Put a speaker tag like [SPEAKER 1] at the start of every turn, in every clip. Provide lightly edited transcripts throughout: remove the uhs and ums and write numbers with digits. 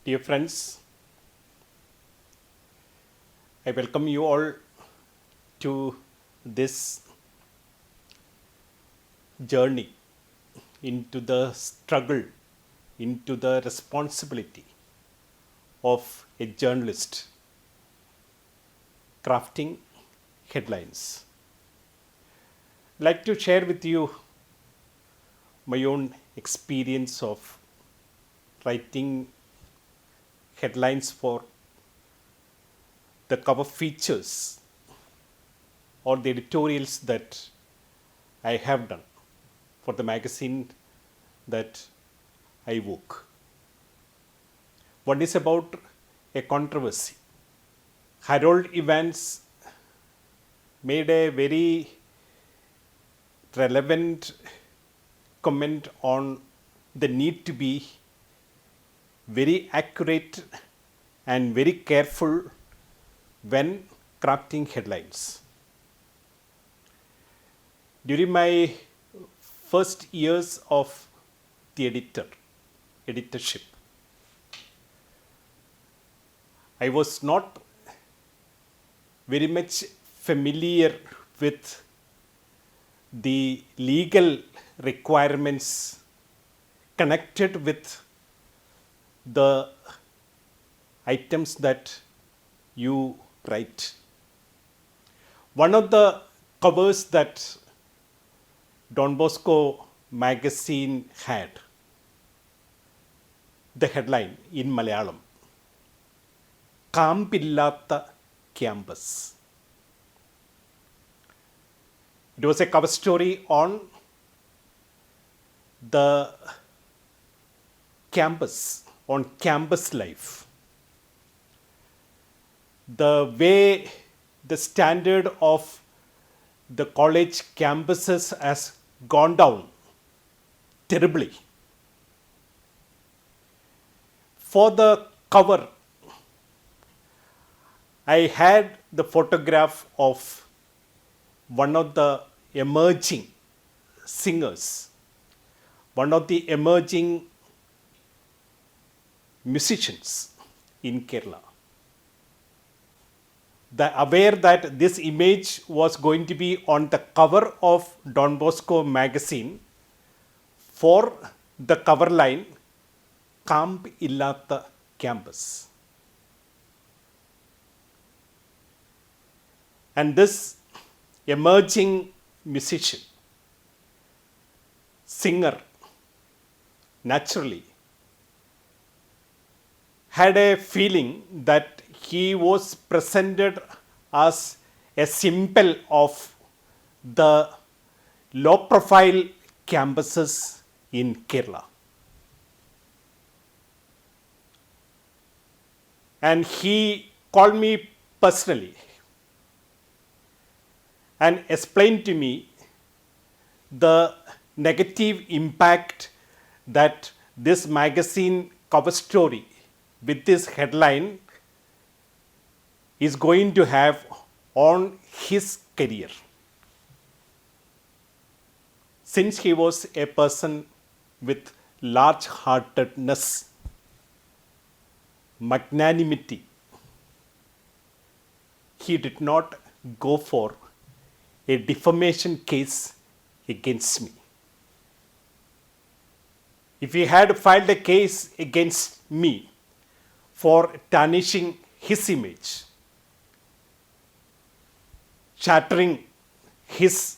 [SPEAKER 1] Dear friends, I welcome you all to this journey into the struggle, into the responsibility of a journalist crafting headlines. I'd like to share with you my own experience of writing headlines for the cover features or the editorials that I have done for the magazine that I work. One is about a controversy. Harold Evans made a very relevant comment on the need to be very accurate and very careful when crafting headlines. During my first years of the editorship, I was not very much familiar with the legal requirements connected with the items that you write. One of the covers that Don Bosco magazine had, the headline in Malayalam, Kampillatta Campus. It was a cover story on the campus, on campus life. The way the standard of the college campuses has gone down terribly. For the cover, I had the photograph of one of the emerging singers, one of the emerging musicians in Kerala. Aware that this image was going to be on the cover of Don Bosco magazine, for the cover line, Kamp Illatta Campus. And this emerging musician, singer, naturally had a feeling that he was presented as a symbol of the low profile campuses in Kerala. And he called me personally and explained to me the negative impact that this magazine cover story with this headline is going to have on his career. Since he was a person with large heartedness, magnanimity, he did not go for a defamation case against me. If he had filed a case against me for tarnishing his image, shattering his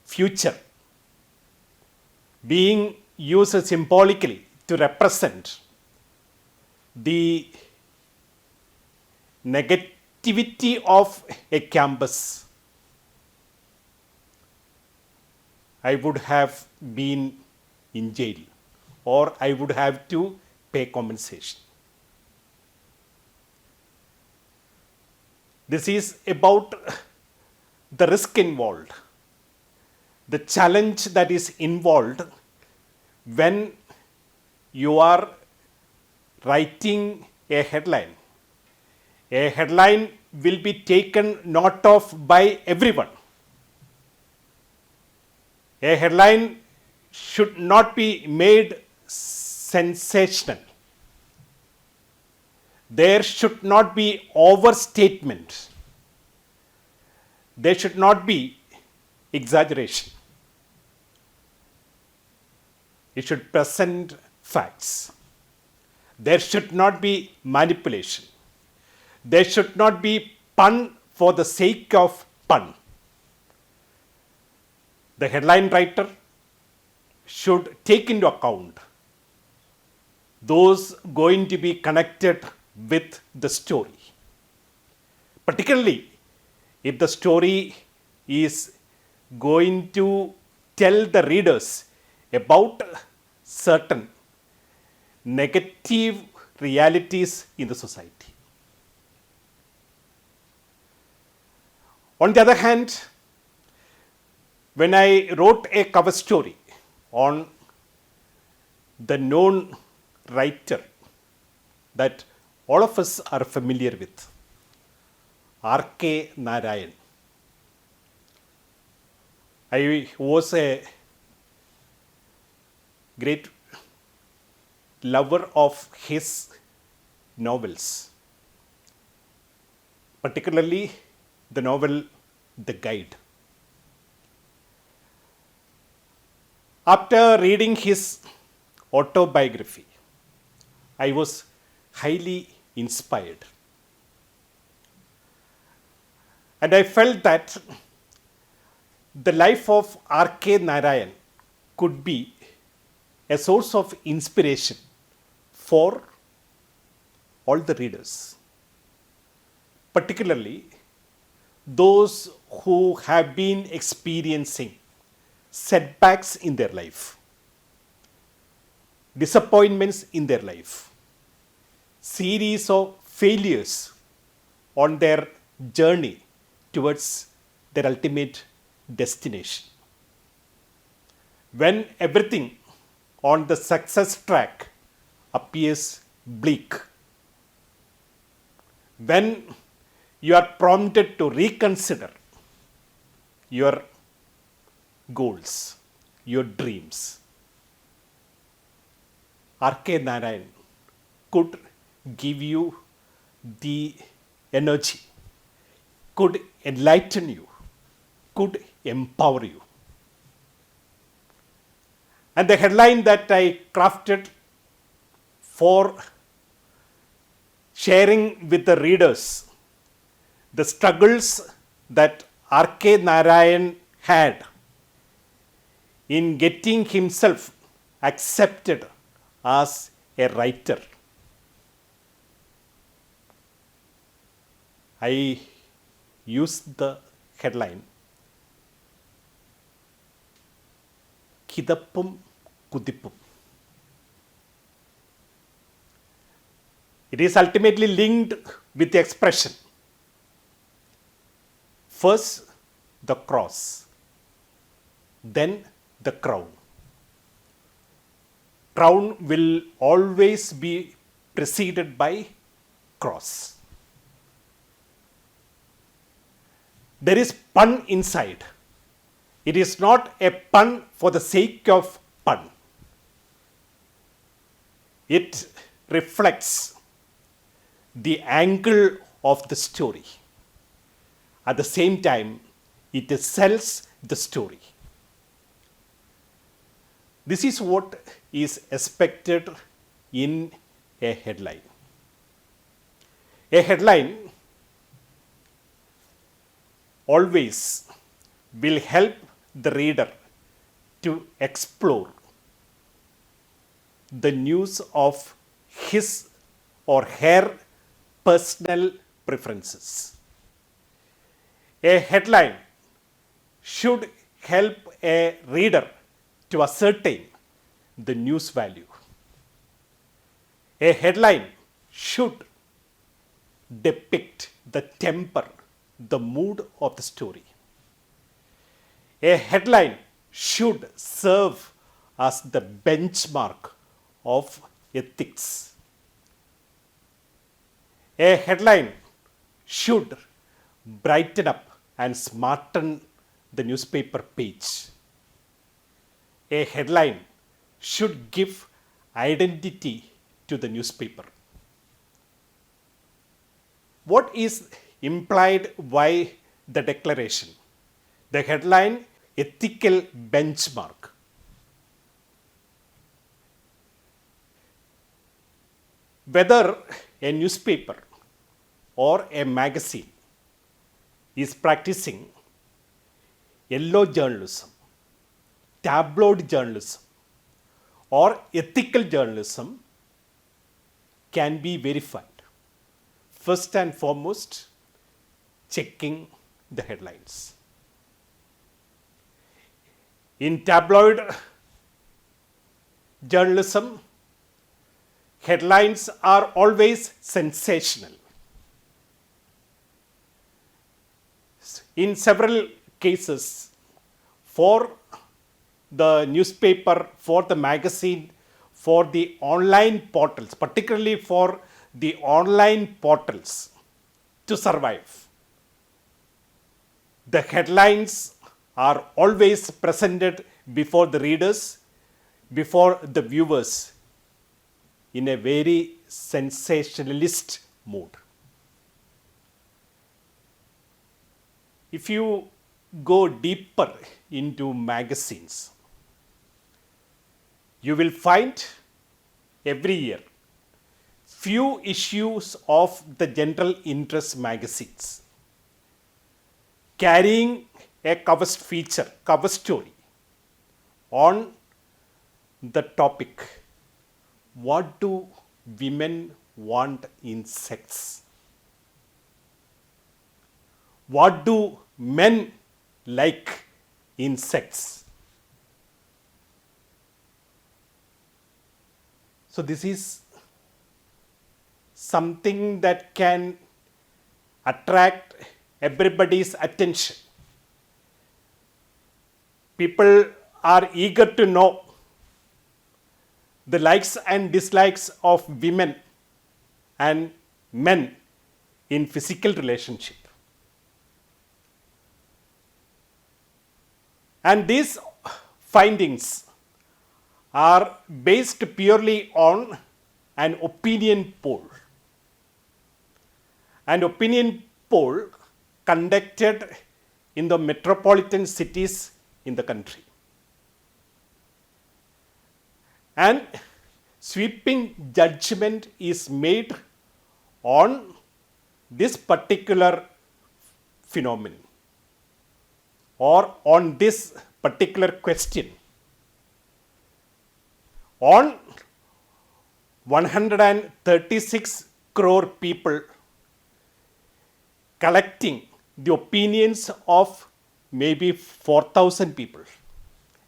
[SPEAKER 1] future, being used symbolically to represent the negativity of a campus, I would have been in jail, or I would have to pay compensation. This is about the risk involved, the challenge that is involved when you are writing a headline. A headline will be taken note of by everyone. A headline should not be made sensational. There should not be overstatement. There should not be exaggeration. It should present facts. There should not be manipulation. There should not be pun for the sake of pun. The headline writer should take into account those going to be connected with the story. Particularly if the story is going to tell the readers about certain negative realities in the society. On the other hand, when I wrote a cover story on the known writer that all of us are familiar with, R.K. Narayan, I was a great lover of his novels, particularly the novel The Guide. After reading his autobiography, I was highly inspired. And I felt that the life of R.K. Narayan could be a source of inspiration for all the readers, particularly those who have been experiencing setbacks in their life, disappointments in their life, series of failures on their journey towards their ultimate destination. When everything on the success track appears bleak, when you are prompted to reconsider your goals, your dreams, R.K. Narayan could give you the energy, could enlighten you, could empower you. And the headline that I crafted for sharing with the readers the struggles that R.K. Narayan had in getting himself accepted as a writer. I used the headline Kidappum Kudippum. It is ultimately linked with the expression. First, the cross, then the crown. Crown will always be preceded by cross. There is pun inside. It is not a pun for the sake of pun. It reflects the angle of the story. At the same time, it sells the story. This is what is expected in a headline. A headline always will help the reader to explore the news of his or her personal preferences. A headline should help a reader to ascertain the news value. A headline should depict the temper, the mood of the story. A headline should serve as the benchmark of ethics. A headline should brighten up and smarten the newspaper page. A headline should give identity to the newspaper. What is implied by the declaration? The headline, ethical benchmark. Whether a newspaper or a magazine is practicing yellow journalism, tabloid journalism, or ethical journalism can be verified. First and foremost, checking the headlines. In tabloid journalism, headlines are always sensational. In several cases, for the newspaper, for the magazine, for the online portals, particularly for the online portals to survive, the headlines are always presented before the readers, before the viewers, in a very sensationalist mood. If you go deeper into magazines, you will find every year few issues of the general interest magazines carrying a cover feature, cover story on the topic, what do women want in sex? What do men like in sex? So this is something that can attract everybody's attention. People are eager to know the likes and dislikes of women and men in physical relationship. And these findings are based purely on an opinion poll. An opinion poll conducted in the metropolitan cities in the country. And sweeping judgment is made on this particular phenomenon or on this particular question. On 136 crore people collecting the opinions of maybe 4,000 people.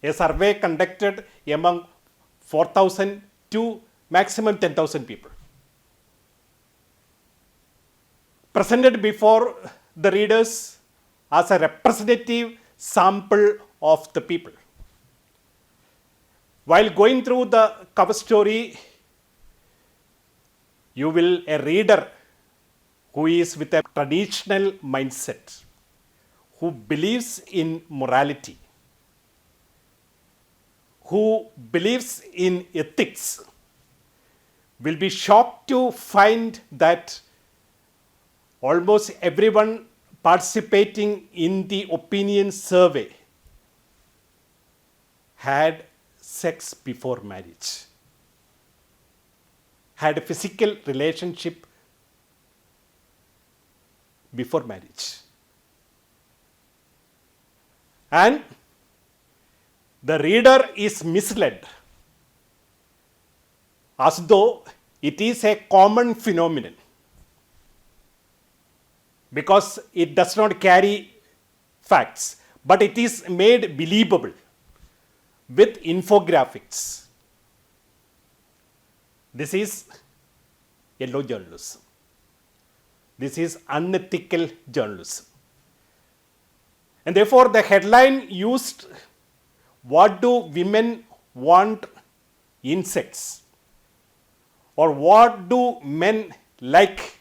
[SPEAKER 1] A survey conducted among 4,000 to maximum 10,000 people. Presented before the readers as a representative sample of the people. While going through the cover story, a reader who is with a traditional mindset, who believes in morality, who believes in ethics, will be shocked to find that almost everyone participating in the opinion survey had sex before marriage, had a physical relationship before marriage. And the reader is misled as though it is a common phenomenon because it does not carry facts, but it is made believable with infographics. This is yellow journalism. This is unethical journalism. And therefore, the headline used, what do women want in sex? Or what do men like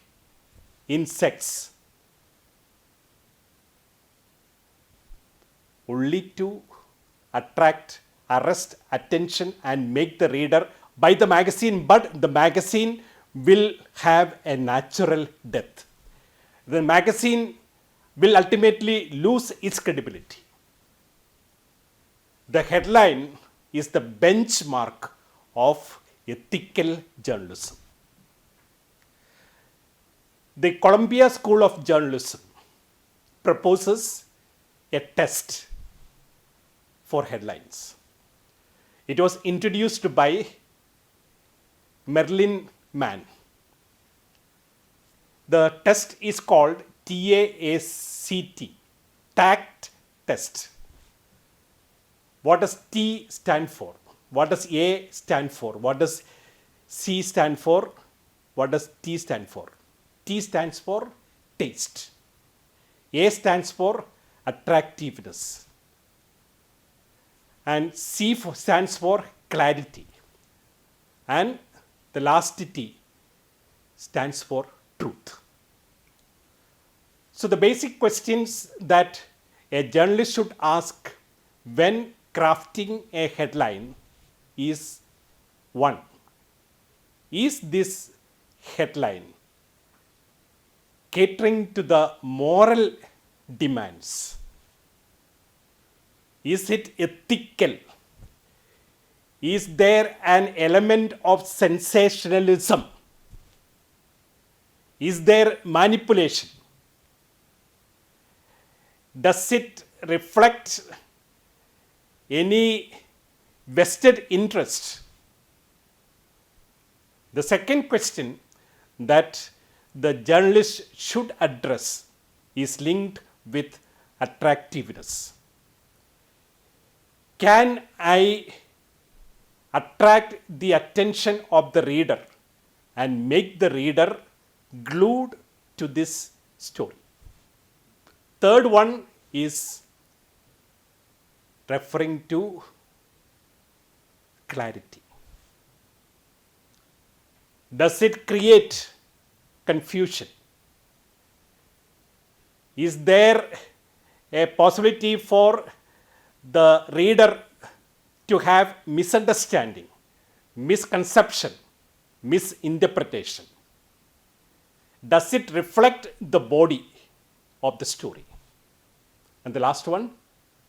[SPEAKER 1] in sex? Only to attract, arrest attention and make the reader buy the magazine, but the magazine will have a natural death. the magazine will ultimately lose its credibility. The headline is the benchmark of ethical journalism. The Columbia School of Journalism proposes a test for headlines. It was introduced by Merlin Mann. The test is called TAACT, TACT test. What does T stand for? What does A stand for? What does C stand for? What does T stand for? T stands for taste. A stands for attractiveness. And C stands for clarity. And the last T stands for truth. So the basic questions that a journalist should ask when crafting a headline is: 1. Is this headline catering to the moral demands? Is it ethical? Is there an element of sensationalism? Is there manipulation? Does it reflect any vested interest? The second question that the journalist should address is linked with attractiveness. Can I attract the attention of the reader and make the reader glued to this story? Third one is referring to clarity. Does it create confusion? Is there a possibility for the reader to have misunderstanding, misconception, misinterpretation? Does it reflect the body of the story? And the last one,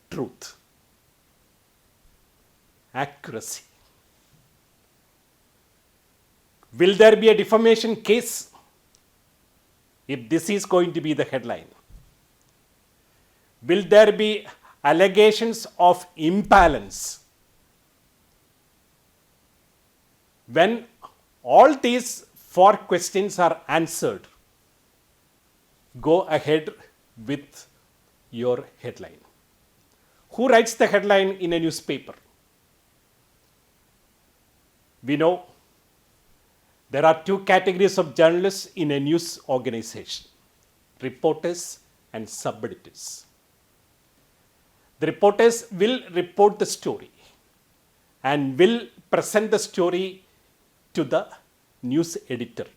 [SPEAKER 1] truth, accuracy. Will there be a defamation case if this is going to be the headline? Will there be allegations of imbalance? When all these 4 questions are answered, go ahead with your headline. Who writes the headline in a newspaper? We know there are 2 categories of journalists in a news organization: reporters and sub-editors. The reporters will report the story and will present the story to the news editor.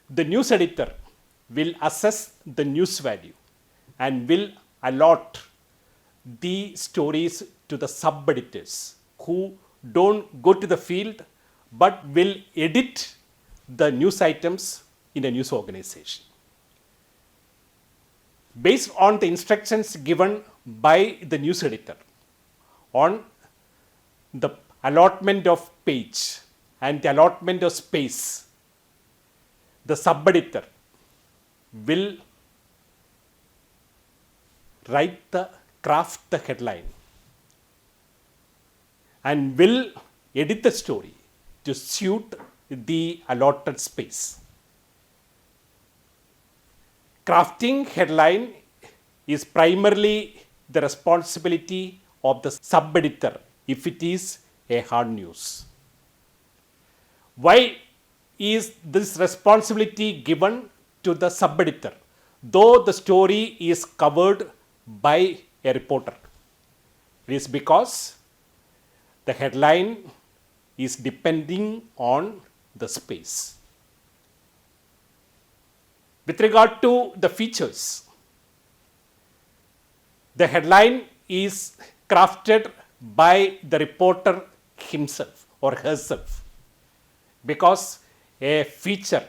[SPEAKER 1] The news editor will assess the news value and will allot the stories to the sub-editors who don't go to the field but will edit the news items in a news organization. Based on the instructions given by the news editor on the allotment of page and the allotment of space, the sub-editor will craft the headline and will edit the story to suit the allotted space. Crafting headline is primarily the responsibility of the sub-editor if it is a hard news. Why is this responsibility given to the sub-editor, though the story is covered by a reporter? It is because the headline is depending on the space. With regard to the features, the headline is crafted by the reporter himself or herself, because a feature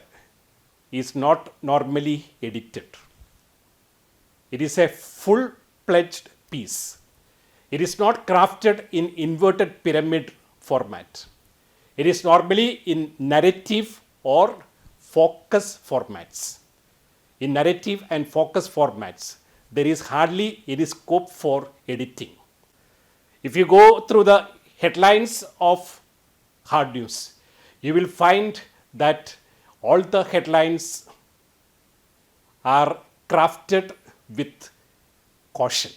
[SPEAKER 1] is not normally edited. It is a full-fledged piece. It is not crafted in inverted pyramid format. It is normally in narrative or focus formats. In narrative and focus formats, there is hardly any scope for editing. If you go through the headlines of hard news, you will find that all the headlines are crafted with caution,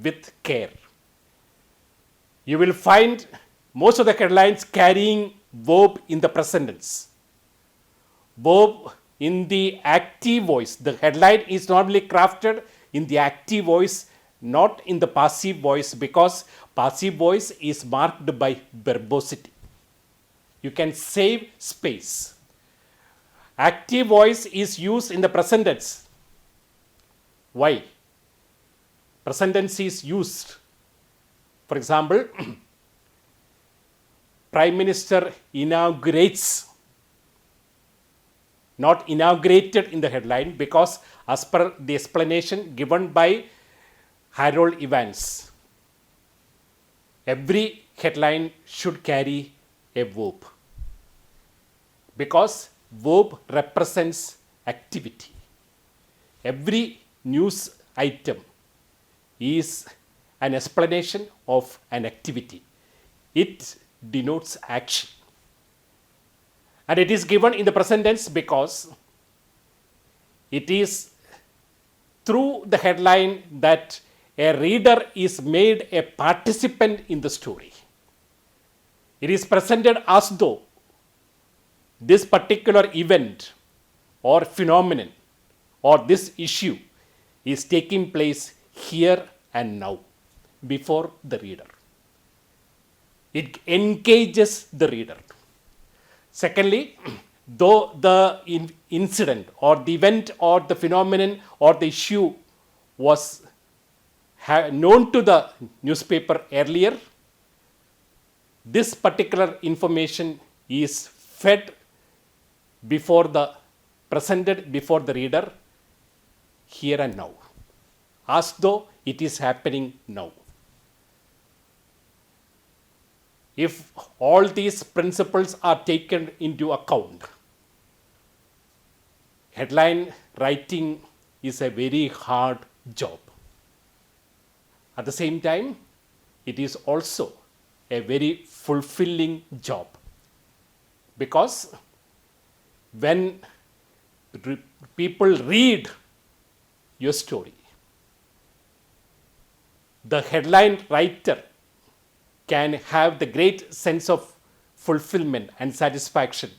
[SPEAKER 1] with care. You will find most of the headlines carrying verb in the present tense. Verb in the active voice. The headline is normally crafted in the active voice, not in the passive voice, because passive voice is marked by verbosity. You can save space. Active voice is used in the present tense. Why? Present tense is used. For example, Prime Minister inaugurates, not inaugurated in the headline, because as per the explanation given by Harold Evans, every headline should carry a verb, because verb represents activity. Every news item is an explanation of an activity. It denotes action. And it is given in the present tense because it is through the headline that a reader is made a participant in the story. It is presented as though this particular event or phenomenon or this issue is taking place here and now before the reader. It engages the reader. Secondly, though the incident or the event or the phenomenon or the issue was known to the newspaper earlier, this particular information is fed presented before the reader here and now, as though it is happening now. If all these principles are taken into account, headline writing is a very hard job. At the same time, it is also a very fulfilling job, because when people read your story, the headline writer can have the great sense of fulfillment and satisfaction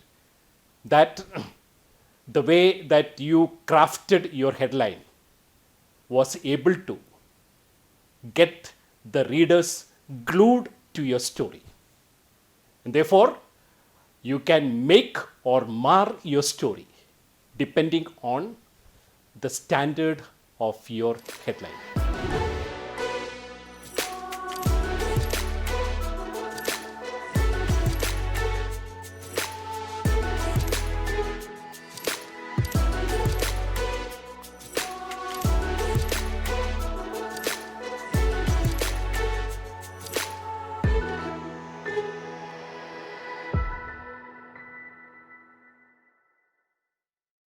[SPEAKER 1] that the way that you crafted your headline was able to get the readers glued to your story. And therefore, you can make or mar your story depending on the standard of your headline.